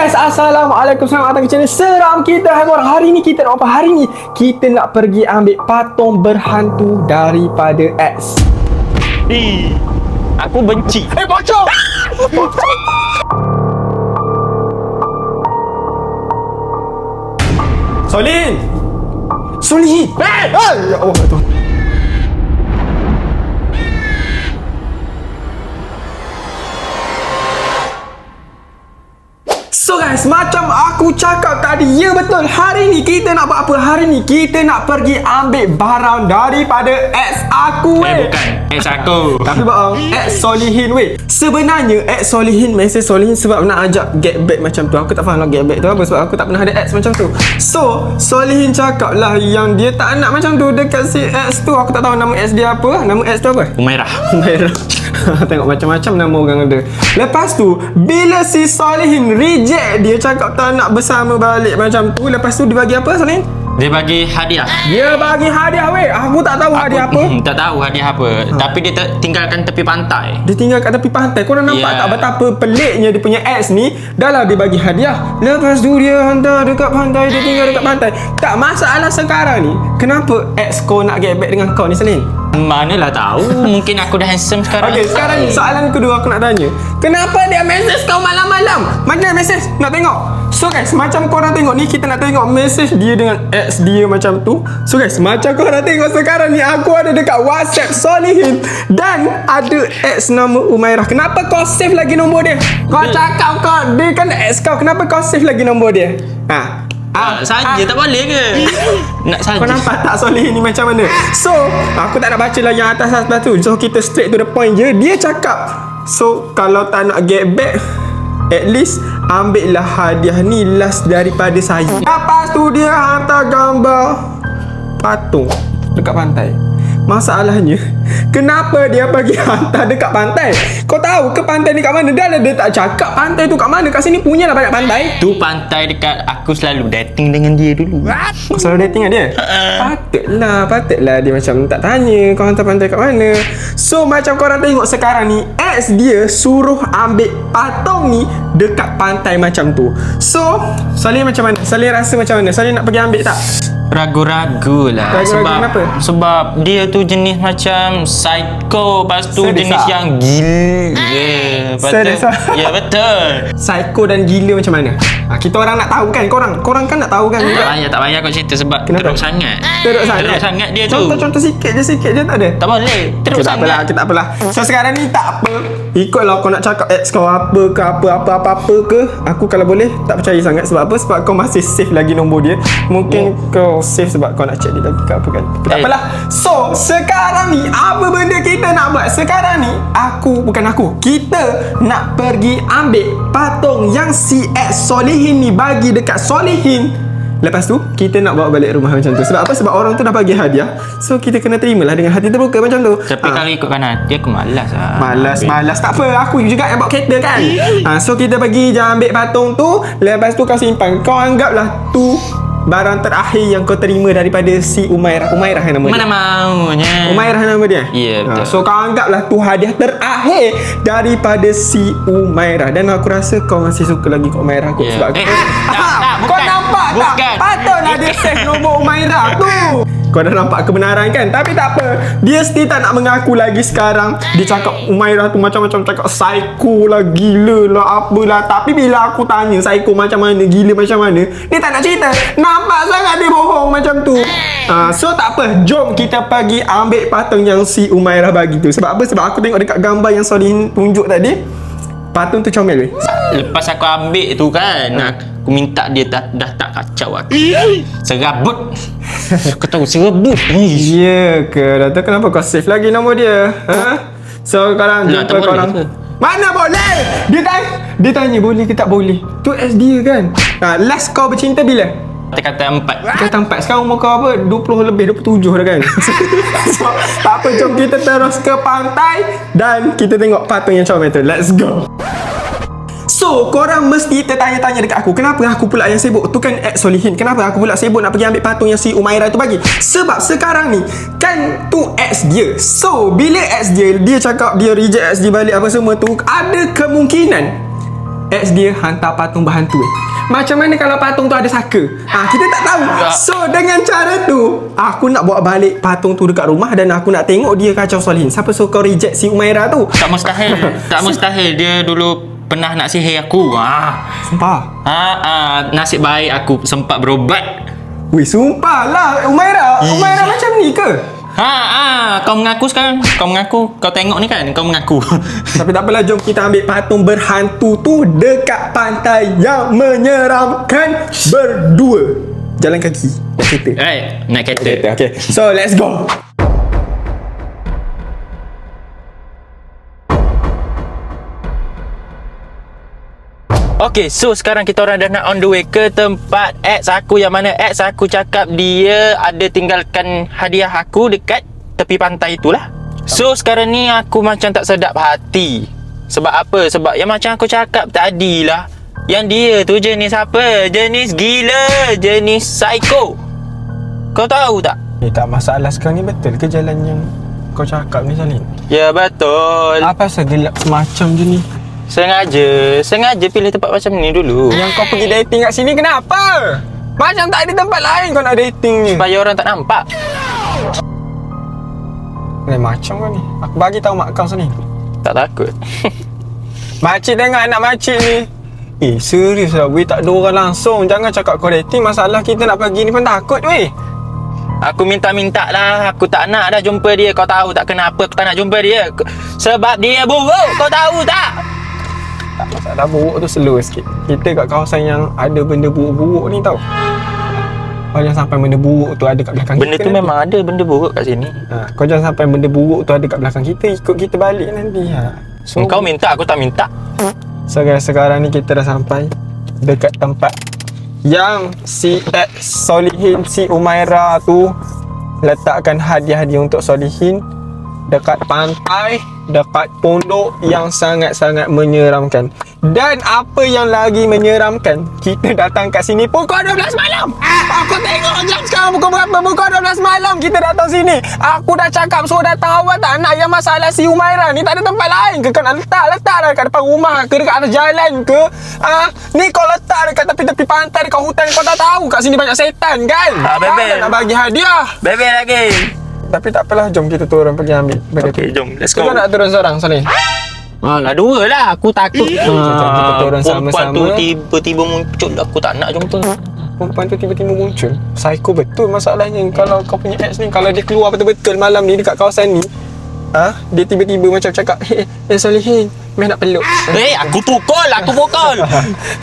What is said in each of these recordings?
guys, Assalamualaikum. Selamat datang ke channel Seram Kita. Hai korang, hari ni kita nak apa? Hari ni kita nak pergi ambil patung berhantu daripada X. Aku benci. Bocor! Solihin! Solihin! Ya Allah Tuhan. So guys, macam aku cakap tadi, ya betul, hari ni kita nak buat apa? Hari ni kita nak pergi ambil barang daripada ex aku Bukan ex aku. Tapi bang, ex Solihin weh. Sebenarnya ex Solihin mesej Solihin sebab nak ajak get back macam tu. Aku tak faham lah get back tu apa, sebab aku tak pernah ada ex macam tu. So Solihin cakap lah yang dia tak nak macam tu dekat si ex tu. Aku tak tahu nama ex dia apa. Nama ex tu apa? Umairah. Tengok macam-macam nama orang ada. Lepas tu bila si Solihin reject, dia cakap tak nak bersama balik macam tu. Lepas tu dia bagi apa Solihin? Dia bagi hadiah. Dia bagi hadiah weh. Aku tak tahu hadiah apa. Tak tahu hadiah apa. Tapi dia tinggalkan tepi pantai. Dia tinggal kat tepi pantai. Korang nampak tak betapa peliknya dia punya ex ni? Dah lah dia bagi hadiah, lepas tu dia hantar dekat pantai. Dia tinggal dekat pantai. Tak masalah sekarang ni, kenapa ex kau nak get back dengan kau ni Solihin? Manalah tahu. Mungkin aku dah handsome sekarang. Okey, sekarang ni soalan kedua aku nak tanya. Kenapa dia mesej kau malam-malam? Mana mesej? Nak tengok. So guys, macam korang tengok ni, kita nak tengok mesej dia dengan ex dia macam tu. So guys, macam korang tengok sekarang ni, aku ada dekat WhatsApp Solihin dan ada ex nama Umairah. Kenapa kau save lagi nombor dia? Kau cakap kau, dia kan ex kau. Kenapa kau save lagi nombor dia? Saja tak boleh ke? Nak saja. Kau nampak tak Solihin ni macam mana? So, aku tak nak baca lah yang atas tu. So, kita straight to the point je. Dia cakap, so, kalau tak nak get back, at least ambil lah hadiah ni last daripada saya. Lepas tu dia hantar gambar patung dekat pantai. Masalahnya, kenapa dia bagi hantar dekat pantai? Kau tahu ke pantai ni kat mana? Dah lah dia tak cakap pantai tu kat mana. Kat sini punya lah banyak pantai. Tu pantai dekat aku selalu dating dengan dia dulu. Kau selalu dating dengan dia? Patutlah dia macam tak tanya kau hantar pantai kat mana. So macam korang tengok sekarang ni, ex dia suruh ambil patung ni dekat pantai macam tu. So Solihin macam mana? Solihin rasa macam mana? Solihin nak pergi ambil tak? Ragu-ragu lah. Kenapa? Sebab dia tu jenis macam psycho. Lepas tu Sedesa. jenis yang gila. Sedesa. Ya betul. Psycho dan gila macam mana? Kita orang nak tahu kan. Korang kan nak tahu kan juga. Tak payah kau cerita sebab Kenapa? teruk sangat. Teruk sangat dia tu. Contoh sikit je tak ada. Tak boleh. Teruk sangat. Tak apalah. So sekarang ni tak apa. Ikutlah kau nak cakap ex kau apa ke apa ke. Aku kalau boleh tak percaya sangat. Sebab apa? Sebab kau masih save lagi nombor dia. Mungkin kau save sebab kau nak check dia lagi ke apa kan. Tak apalah. So sekarang ni apa benda kita nak buat? Sekarang ni kita nak pergi ambil patung yang si ex Solihin ni bagi dekat Solihin. Lepas tu kita nak bawa balik rumah macam tu. Sebab apa? Sebab orang tu dah bagi hadiah. So kita kena terimalah dengan hati terbuka macam tu. Tapi kalau ikutkan hati aku malas lah. Malas tak apa. Aku juga yang bawa kereta kan. So kita pergi jangan ambil patung tu. Lepas tu kau simpan. Kau anggaplah tu barang terakhir yang kau terima daripada si Umairah. Umairah yang nama dia. Mana maunya. Umairah nama dia? Ya, betul. So kau anggaplah tu hadiah terakhir daripada si Umairah. Dan aku rasa kau masih suka lagi kat Umairah kot. Sebab kau nampak tak? Patutlah dia save nombor Umairah tu. Kau dah nampak kebenaran kan? Tapi tak apa, dia still tak nak mengaku lagi sekarang. Dia cakap Umairah tu macam-macam, cakap psycho lah, gila lah, apalah. Tapi bila aku tanya psycho macam mana, gila macam mana, dia tak nak cerita. Nampak sangat dia bohong macam tu. So tak apa, jom kita pergi ambil patung yang si Umairah bagi tu. Sebab apa? Sebab aku tengok dekat gambar yang Solihin tunjuk tadi, patung tu comel weh. Lepas aku ambil tu kan, aku minta dia dah tak kacau aku. Serabut. Kau tahu serabut. Ya ke? Dah tahu kenapa kau save lagi nombor dia? So sekarang jumpa korang. Mana boleh? Dia tanya boleh ke tak boleh. Tu ex dia kan. Last kau bercinta bila? Kata 4. Kata 4. Sekarang umur kau apa? 20 lebih, 27 dah kan. So, tak apa, jom kita terus ke pantai dan kita tengok patung yang comel tu. Let's go. So, korang mesti tertanya-tanya dekat aku, kenapa aku pula yang sibuk? Tu kan ex Solihin. Kenapa aku pula sibuk nak pergi ambil patung yang si Umairah tu bagi? Sebab sekarang ni kan tu ex dia. So, bila ex dia cakap dia reject ex dia balik apa semua tu, ada kemungkinan ex dia hantar patung berhantu Macam mana kalau patung tu ada saka? Kita tak tahu. So dengan cara tu, aku nak bawa balik patung tu dekat rumah dan aku nak tengok dia kacau Solihin. Siapa suruh kau reject si Umairah tu? Tak mustahil. Tak mustahil. Dia dulu pernah nak sihir aku. Sumpah. Nasib baik aku sempat berobat. Weh, sumpah lah. Umairah macam ni ke? Kau mengaku sekarang. Kau mengaku. Kau tengok ni kan, kau mengaku. Tapi tak apalah, jom kita ambil patung berhantu tu dekat pantai yang menyeramkan berdua. Jalan kaki, naik kereta. Naik kereta. Okay, so let's go. Okay, so sekarang kita orang dah nak on the way ke tempat ex aku, yang mana ex aku cakap dia ada tinggalkan hadiah aku dekat tepi pantai itulah. So sekarang ni aku macam tak sedap hati. Sebab apa? Sebab yang macam aku cakap tadi lah, yang dia tu jenis apa? Jenis gila, jenis psycho. Kau tahu tak? Tak masalah, sekarang ni betul ke jalan yang kau cakap ni, Salim? Ya betul. Apa pasal gelap semacam je ni? Sengaja pilih tempat macam ni dulu. Yang kau pergi dating kat sini kenapa? Macam tak ada tempat lain kau nak dating ni. Supaya orang tak nampak. Macam kau ni. Aku bagi tahu mak kau sini. Tak takut. Makcik tengok anak makcik ni. Serius lah weh, tak ada orang langsung. Jangan cakap kau dating. Masalah kita nak pergi ni pun takut weh. Aku minta-minta lah. Aku tak nak dah jumpa dia. Kau tahu tak kenapa aku tak nak jumpa dia? Sebab dia buruk. Kau tahu tak? Tak masalah, buruk tu slow sikit. Kita kat kawasan yang ada benda buruk-buruk ni tau. Kau jangan sampai benda buruk tu ada kat belakang benda kita. Benda tu memang ada benda buruk kat sini. Kau jangan sampai benda buruk tu ada kat belakang kita. Ikut kita balik nanti. So, kau minta, aku tak minta. So guys, sekarang ni kita dah sampai dekat tempat yang si Solihin, si Umairah tu letakkan hadiah-hadiah untuk Solihin dekat pantai, dekat pondok yang sangat-sangat menyeramkan. Dan apa yang lagi menyeramkan, kita datang kat sini pukul 12 malam. Aku tengok jam sekarang pukul berapa? Pukul 12 malam kita datang sini. Aku dah cakap suruh datang awal tak nak. Yang masalah si Umairah ni tak ada tempat lain ke? Kau nak letak lah kat depan rumah ke, dekat atas jalan ke? Ni kau letak dekat tepi-tepi pantai, dekat hutan. Kau tak tahu kat sini banyak setan kan? Bebel nak bagi hadiah. Bebel lagi. Tapi tak apalah, jom kita turun pergi ambil benda Okay, tu. jom, let's go. Kau nak turun seorang, Salih? Alah, dua lah. Aku takut. Kita turun perempuan sama-sama. tu tiba-tiba muncul. Aku tak nak jumpa. Perempuan tu tiba-tiba muncul. Psycho betul masalahnya. Kalau kau punya ex ni, kalau dia keluar betul-betul malam ni dekat kawasan ni, dia tiba-tiba macam cakap, Solihin, Meh nak peluk. Aku pukul.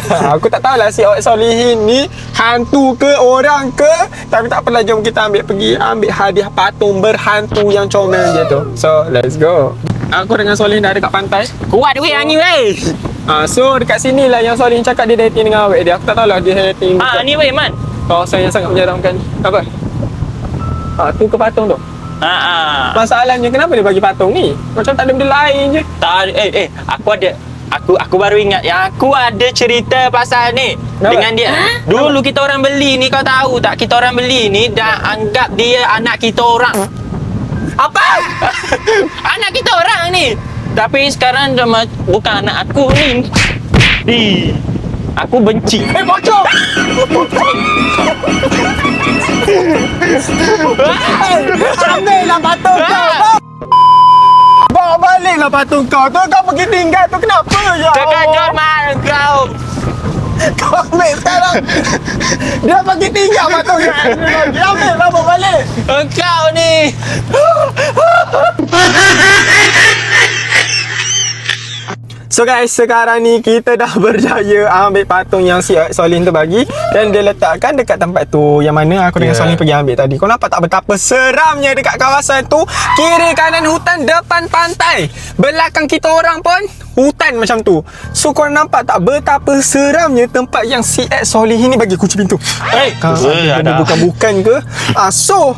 Aku tak tahulah si Solihin ni hantu ke orang ke. Tapi tak apalah, jom kita pergi ambil hadiah patung berhantu yang comel dia tu. So let's go. Aku dengan Solihin dah dekat pantai. Kuat weh angin weh. So dekat sini lah yang Solihin cakap dia dating dengan awet dia. Aku tak tahulah dia dating Ni weh man. kawasan yang sangat menyeramkan. Apa? Tu ke patung tu? Masalahnya kenapa dia bagi patung ni? Macam tak ada benda lain je. Tak, aku ada. Aku baru ingat yang aku ada cerita pasal ni. Kenapa? Dengan dia. Dulu kita orang beli ni, kau tahu tak? Kita orang beli ni dah anggap dia anak kita orang. Apa? Anak kita orang ni. Tapi sekarang dah bukan anak aku ni. Aku benci. Bocor! Ambillah patung kau! Bawa baliklah patung kau tu. Kau pergi tinggal tu kenapa? Ya Terkejut mal kau. Kau ambil sekarang. Dia pergi tinggal patung dia. Dia ambil lah, bawa balik. Engkau ni. So guys, sekarang ni kita dah berjaya ambil patung yang si Solihin tu bagi. Dan dia letakkan dekat tempat tu, yang mana aku dengan Solihin pergi ambil tadi. Kau nampak tak betapa seramnya dekat kawasan tu? Kiri kanan hutan, depan pantai. Belakang kita orang pun hutan macam tu. So kau nampak tak betapa seramnya tempat yang si Solihin ni bagi kunci pintu. ada. Bukan-bukan ke? So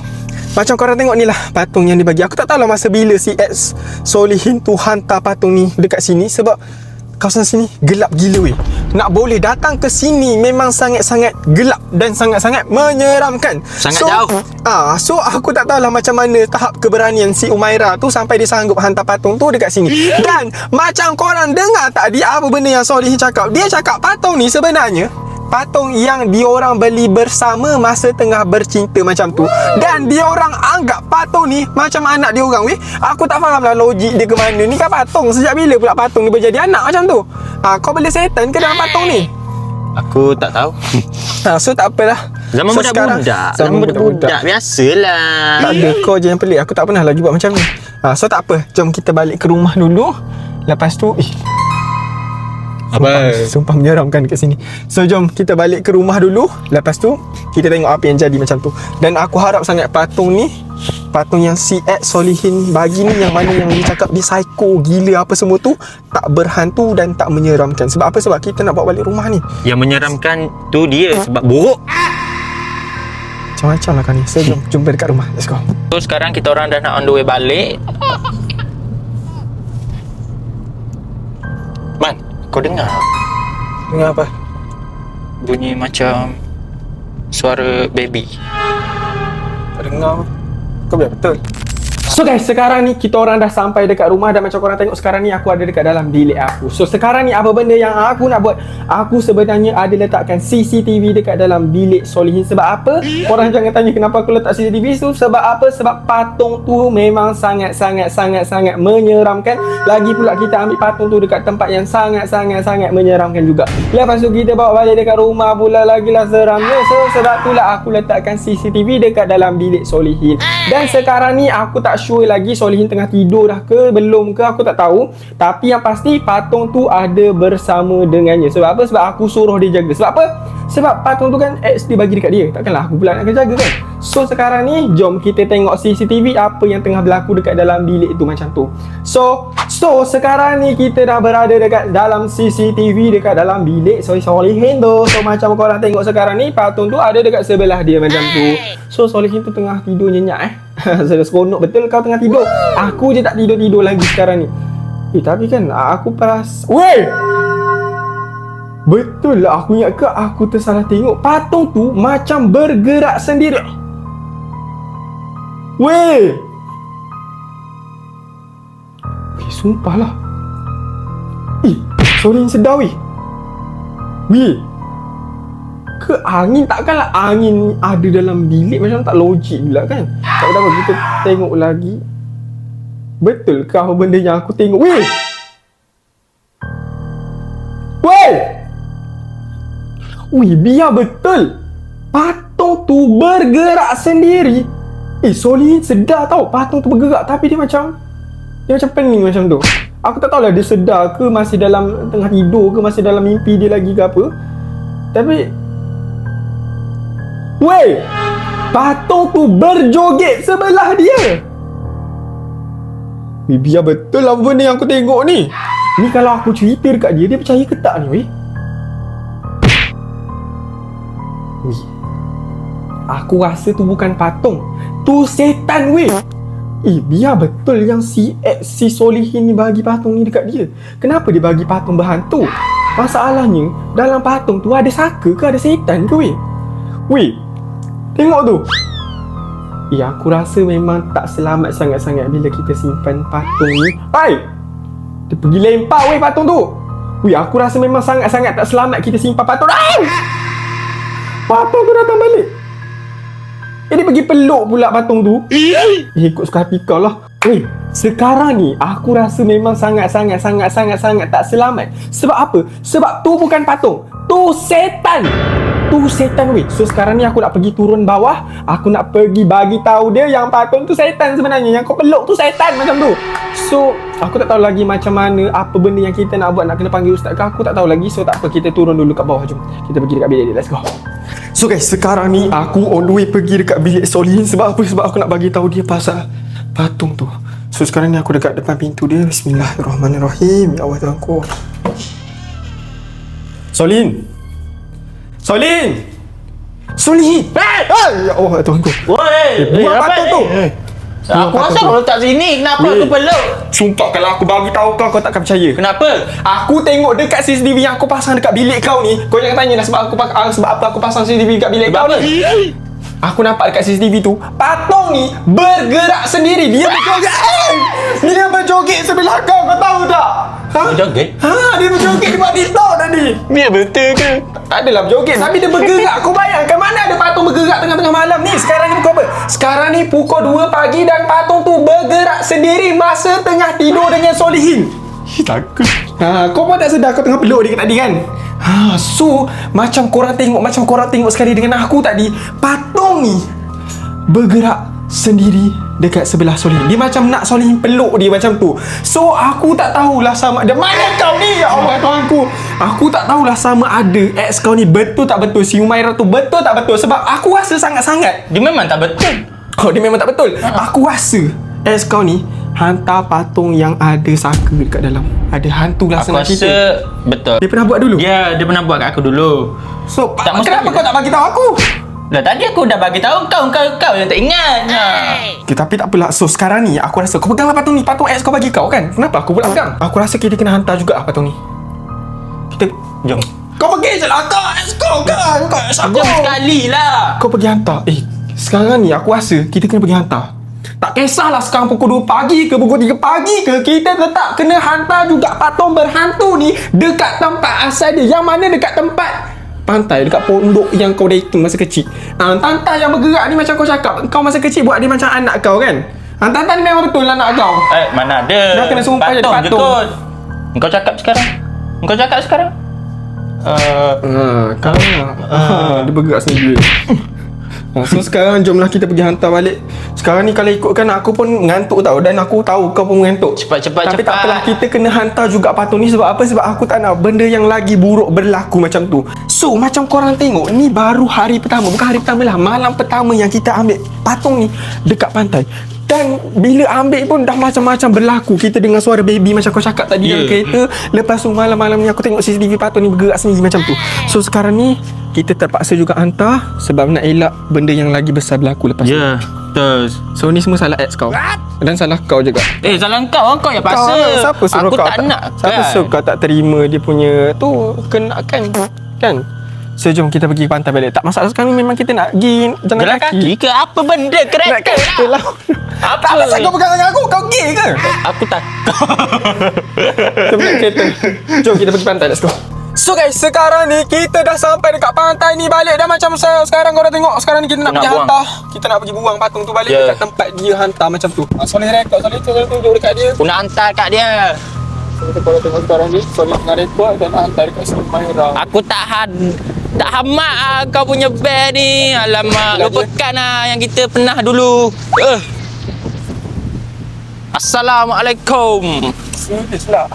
macam korang tengok ni lah patung yang dibagi. Aku tak tahulah masa bila si Solihin tu hantar patung ni dekat sini. Sebab kawasan sini gelap gila weh. Nak boleh datang ke sini memang sangat-sangat gelap dan sangat-sangat menyeramkan. Sangat jauh. So aku tak tahulah macam mana tahap keberanian si Umairah tu sampai dia sanggup hantar patung tu dekat sini. Dan macam korang dengar tadi apa benda yang Solihin cakap. Dia cakap patung ni sebenarnya patung yang diorang beli bersama masa tengah bercinta macam tu. Dan diorang anggap patung ni macam anak diorang weh. Aku tak faham lah logik dia ke mana. Ni kan patung. Sejak bila pula patung ni berjadi anak macam tu? Kau beli setan ke dalam patung ni? Aku tak tahu. So tak apalah. Zaman budak-budak. Zaman budak-budak. Biasalah. Tak ada, kau je yang pelik. Aku tak pernah lagi buat macam ni. So tak apa. Jom kita balik ke rumah dulu. Lepas tu Sumpah menyeramkan kat sini. So jom kita balik ke rumah dulu. Lepas tu kita tengok apa yang jadi macam tu. Dan aku harap sangat patung ni, patung yang si Ed Solihin bagi ni, yang mana yang dia cakap dia psycho gila apa semua tu, tak berhantu dan tak menyeramkan. Sebab apa? Sebab kita nak bawa balik rumah ni. Yang menyeramkan tu dia sebab buruk. Macam-macam lah kan ni. So jom jumpa dekat rumah. Let's go. So sekarang kita orang dah nak on the way balik. Man, kau dengar? Dengar apa? Bunyi macam suara baby. Tak dengar. Kau biar betul. So guys, sekarang ni kita orang dah sampai dekat rumah. Dan macam korang tengok sekarang ni aku ada dekat dalam bilik aku. So sekarang ni apa benda yang aku nak buat? Aku sebenarnya ada letakkan CCTV dekat dalam bilik Solihin. Sebab apa? Korang jangan tanya kenapa aku letak CCTV tu. Sebab apa? Sebab patung tu memang sangat-sangat menyeramkan. Lagi pula kita ambil patung tu dekat tempat yang sangat-sangat menyeramkan juga. Lepas tu kita bawa balik dekat rumah pula lagilah seramnya. So sebab itulah aku letakkan CCTV dekat dalam bilik Solihin. Dan sekarang ni aku tak sure lagi Solihin tengah tidur dah ke belum ke, aku tak tahu. Tapi yang pasti patung tu ada bersama dengannya. Sebab apa? Sebab aku suruh dia jaga. Sebab apa? Sebab patung tu kan X dia bagi dekat dia. Takkanlah aku pula nak kena jaga kan. So sekarang ni jom kita tengok CCTV apa yang tengah berlaku dekat dalam bilik tu macam tu. So sekarang ni kita dah berada dekat dalam CCTV dekat dalam bilik Solihin tu. So macam korang tengok sekarang ni patung tu ada dekat sebelah dia macam tu. So Solihin tu tengah tidur nyenyak Saya seronok betul kau tengah tidur. Aku je tak tidur-tidur lagi sekarang ni. Tapi kan aku Weh! Betul lah, aku ingat ke aku tersalah tengok. Patung tu macam bergerak sendiri. Weh! Sumpah lah. Solihin sedar weh. Weh! Ke angin? Takkanlah angin ada dalam bilik, macam tak logik pula kan. Tak apa, kita tengok lagi. Betul ke apa benda yang aku tengok? Weh! Weh! Weh, biar betul. Patung tu bergerak sendiri. Solihin sedar tau patung tu bergerak. Tapi dia macam pening macam tu. Aku tak tahulah dia sedar ke, masih dalam tengah tidur ke, masih dalam mimpi dia lagi ke apa. Tapi weh! Patung tu berjoget sebelah dia. Biar betul lah benda yang aku tengok ni. Ni kalau aku cerita dekat dia, dia percaya ke tak ni weh? Aku rasa tu bukan patung, tu setan weh. Biar betul yang si Solihin ni bagi patung ni dekat dia. Kenapa dia bagi patung berhantu? Masalahnya dalam patung tu ada saka ke, ada setan ke weh? Weh, tengok tu. Aku rasa memang tak selamat sangat-sangat bila kita simpan patung ni. Dia pergi lempar weh patung tu. Aku rasa memang sangat-sangat tak selamat kita simpan patung. Patung tu datang balik. Dia pergi peluk pula patung tu. Ikut suka hati kau lah. Sekarang ni aku rasa memang sangat-sangat tak selamat. Sebab apa? Sebab tu bukan patung, tu setan. Tu setan weh. So sekarang ni aku nak pergi turun bawah. Aku nak pergi bagi tahu dia yang patung tu setan sebenarnya. Yang kau peluk tu setan macam tu. So aku tak tahu lagi macam mana, apa benda yang kita nak buat. Nak kena panggil ustaz ke, aku tak tahu lagi. So tak apa, kita turun dulu kat bawah. Jom kita pergi dekat bilik dia. Let's go. So guys, sekarang ni aku on the way pergi dekat bilik Solihin. Sebab apa? Sebab aku nak bagi tahu dia pasal patung tu. So sekarang ni aku dekat depan pintu dia. Bismillahirrahmanirrahim. Ya Allah Tuhanku. Solihin! Ya Allah Tuhanku. Woi, buang patung tu. Aku rasa kau letak sini. Kenapa aku peluk? Sumpah kalau aku bagi tahu kau, kau takkan percaya. Kenapa? Aku tengok dekat CCTV yang aku pasang dekat bilik kau ni. Kau jangan tanya dah sebab apa aku pasang CCTV dekat bilik Sebab kau apa? ni. Aku nampak dekat CCTV tu, patung ni bergerak sendiri. Dia berjoget. Dia berjoget sebelah kau. Kau tahu tak? Berjoget? Dia berjoget. Dia buat TikTok tadi. Dia betul ke? Adalah berjoget tapi dia bergerak. Kau bayangkan mana ada patung bergerak tengah-tengah malam ni. Sekarang ni pukul apa? Sekarang ni pukul 2 pagi dan patung tu bergerak sendiri masa tengah tidur dengan Solihin. Takut. Kau pun tak sedar kau tengah peluk dia tadi kan? So macam korang tengok sekali dengan aku tadi, patung ni bergerak sendiri dekat sebelah Solihin. Dia macam nak Solihin peluk dia macam tu. So aku tak tahulah sama ada mana kau ni, ya Allah Tuhanku. Aku tak tahulah sama ada ex kau ni betul tak betul, si Umairah tu betul tak betul. Sebab aku rasa sangat-sangat Dia memang tak betul. dia memang tak betul. Aku rasa ex kau ni hantar patung yang ada saka dekat dalam. Ada hantu lah Aku senang rasa cerita. betul. Dia pernah buat dulu? Ya, dia pernah buat kat aku dulu. So, Tak kenapa mustahil. kau tak bagi tahu aku? Lah tadi aku dah bagi tahu kau yang tak ingat. Okay, tapi tak apalah. So, sekarang ni aku rasa kau peganglah patung ni. Patung ex kau bagi kau kan? Kenapa aku pula pegang? Aku rasa kita kena hantar juga patung ni. Kita... Jom. Kau pergi je lah kau ex kau kan? Kau ex aku. Jom sekali lah. Kau pergi hantar. Sekarang ni aku rasa kita kena pergi hantar. Tak kisahlah sekarang pukul 2 pagi ke pukul 3 pagi ke, kita tetap kena hantar juga patung berhantu ni dekat tempat asal dia. Yang mana dekat tempat pantai, dekat pondok yang kau dating masa kecil. Tanta yang bergerak ni macam kau cakap, kau masa kecil buat dia macam anak kau kan? Tanta ni memang betul anak kau. Mana ada. Dah kena sumpah jadi patung je patung. kot. Kau cakap sekarang. Dia bergerak sendiri. So sekarang jomlah kita pergi hantar balik. Sekarang ni kalau ikutkan aku pun mengantuk tau. Dan aku tahu kau pun mengantuk. Cepat. Tapi tak apalah, kita kena hantar juga patung ni. Sebab apa? Sebab aku tak nak benda yang lagi buruk berlaku macam tu. So macam korang tengok, ni baru hari pertama. Bukan hari pertama lah, malam pertama yang kita ambil patung ni dekat pantai. Dan bila ambil pun dah macam-macam berlaku. Kita dengar suara baby macam kau cakap tadi dalam kereta. Lepas tu malam-malam ni aku tengok CCTV patung ni bergerak sendiri macam tu. So sekarang ni kita terpaksa juga hantar sebab nak elak benda yang lagi besar berlaku lepas Ya, betul. So ni semua salah ex kau. Dan salah kau juga. Salah kau yang paksa. Siapa suruh aku kau tak nak Siapa suruh kau tak terima dia punya tu kenakan kan? So jom kita pergi pantai balik. Tak masalah sekarang ni memang kita nak pergi jalan kaki. ke apa benda Nak kereta kereta lah. Apa? Tak pasal kau pegang dengan aku. Kau gay ke? Aku takut. Kita pergi kereta. Jom kita pergi pantai. Let's go. So guys, sekarang ni kita dah sampai dekat pantai ni balik. Dah macam sekarang kau dah tengok. Sekarang ni kita nak pergi hantar. Kita nak pergi buang patung tu balik dekat tempat dia hantar macam tu. Soleh rekod. Soleh tunjuk dekat dia. Aku nak hantar kat dia. So kita kalau tengok sekarang ni Soleh tengah rekod dan nak hantar dekat si Umairah. Aku tak hamak kau punya band ni. Alamak, lupakan yang kita pernah dulu. Assalamualaikum. Serius lah.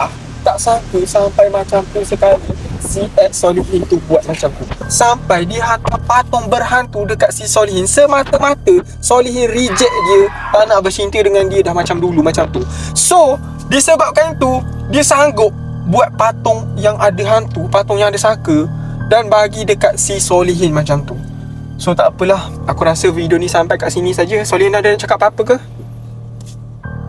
Tak sangka sampai macam tu sekali si ex Solihin tu buat macam tu. Sampai dia hantar patung berhantu dekat si Solihin. Semata-mata Solihin reject dia, tak nak bercinta dengan dia dah macam dulu macam tu. So disebabkan itu dia sanggup buat patung yang ada hantu, patung yang ada saka, dan bagi dekat si Solihin macam tu. So tak apalah, aku rasa video ni sampai kat sini saja. Solihin ada nak cakap apa-apa ke?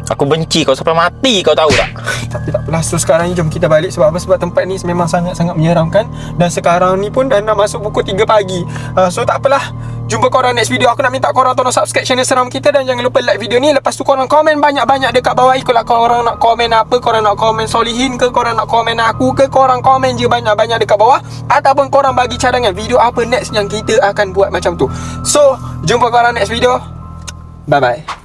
Aku benci kau sampai mati, kau tahu tak? Tapi tak apalah. So sekarang ni jom kita balik. Sebab apa? Sebab tempat ni memang sangat-sangat menyeramkan. Dan sekarang ni pun dah nak masuk pukul 3 pagi. So tak apalah, jumpa korang next video. Aku nak minta korang tolong subscribe channel seram kita. Dan jangan lupa like video ni. Lepas tu korang komen banyak-banyak dekat bawah. Ikutlah korang nak komen apa. Korang nak komen Solihin ke, korang nak komen aku ke, korang komen je banyak-banyak dekat bawah. Ataupun korang bagi cadangan video apa next yang kita akan buat macam tu. So jumpa korang next video. Bye bye.